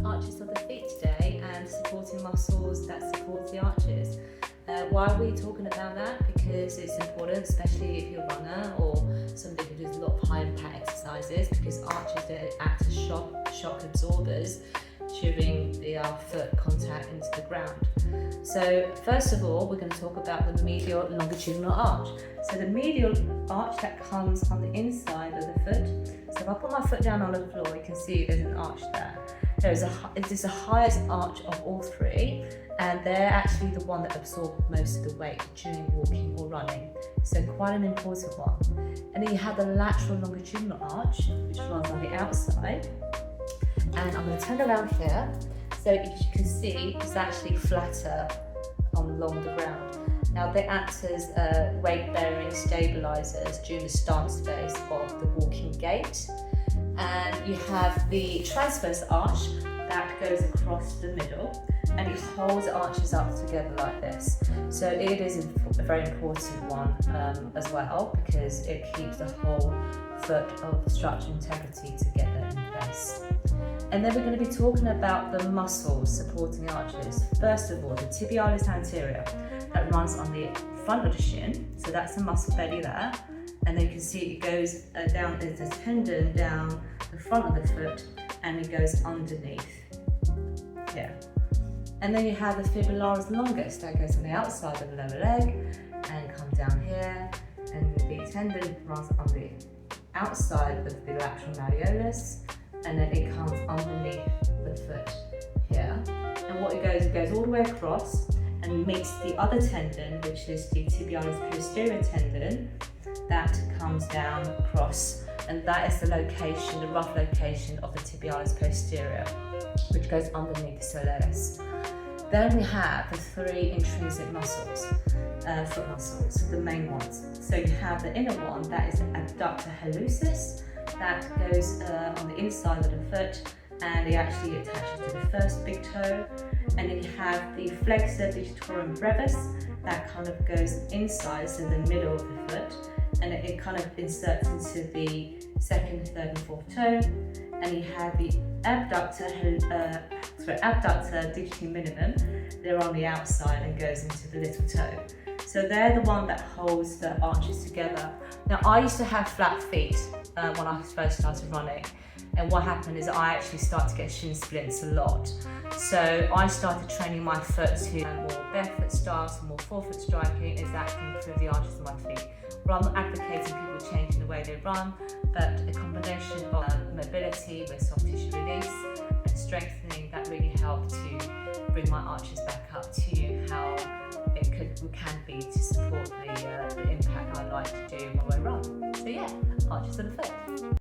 arches of the feet today and supporting muscles that support the arches. Why are we talking about that? Because it's important, especially if you're a runner or somebody who does a lot of high impact exercises, because arches they act as shock absorbers during the foot contact into the ground. So first of all, we're going to talk about the medial longitudinal arch. So the medial arch that comes on the inside of the foot. So if I put my foot down on the floor, you can see there's an arch there. It is the highest arch of all three, and they're actually the one that absorb most of the weight during walking or running. So quite an important one. And then you have the lateral longitudinal arch, which runs on the outside. And I'm going to turn around here. So if you can see, it's actually flatter along the ground. Now they act as weight-bearing stabilizers during the stance phase of the walking gait. And you have the transverse arch that goes across the middle, and it holds the arches up together like this. So it is a very important one as well, because it keeps the whole foot of structural integrity together in place. And then we're going to be talking about the muscles supporting arches. First of all, the Tibialis Anterior that runs on the front of the shin. So that's the muscle belly there. And then you can see it goes down, there's a tendon down the front of the foot, and it goes underneath here. And then you have the Fibularis Longus that goes on the outside of the lower leg and comes down here, and the tendon runs on the outside of the lateral malleolus, and then it comes underneath the foot here. And what it goes all the way across and meets the other tendon, which is the Tibialis Posterior tendon, that comes down across, and that is the location, the rough location of the Tibialis Posterior, which goes underneath the soleus. Then we have the three intrinsic muscles, foot muscles, the main ones. So you have the inner one, that is the abductor hallucis, that goes on the inside of the foot, and it actually attaches to the first big toe. And then you have the flexor digitorum brevis, that kind of goes inside, so the middle of the foot, and it kind of inserts into the second, third and fourth toe. And you have the abductor digitorum minimum, they're on the outside and goes into the little toe. So they're the one that holds the arches together. Now I used to have flat feet when I first started running, and what happened is I actually started to get shin splints a lot. So I started training my foot to more barefoot styles, more forefoot striking, is that can improve the arches of my feet. Well, I'm not advocating people changing the way they run, but a combination of mobility with soft tissue release and strengthening that really helped to bring my arches back up to how it can be to support the impact I like to do when I run. So yeah, arches of the foot.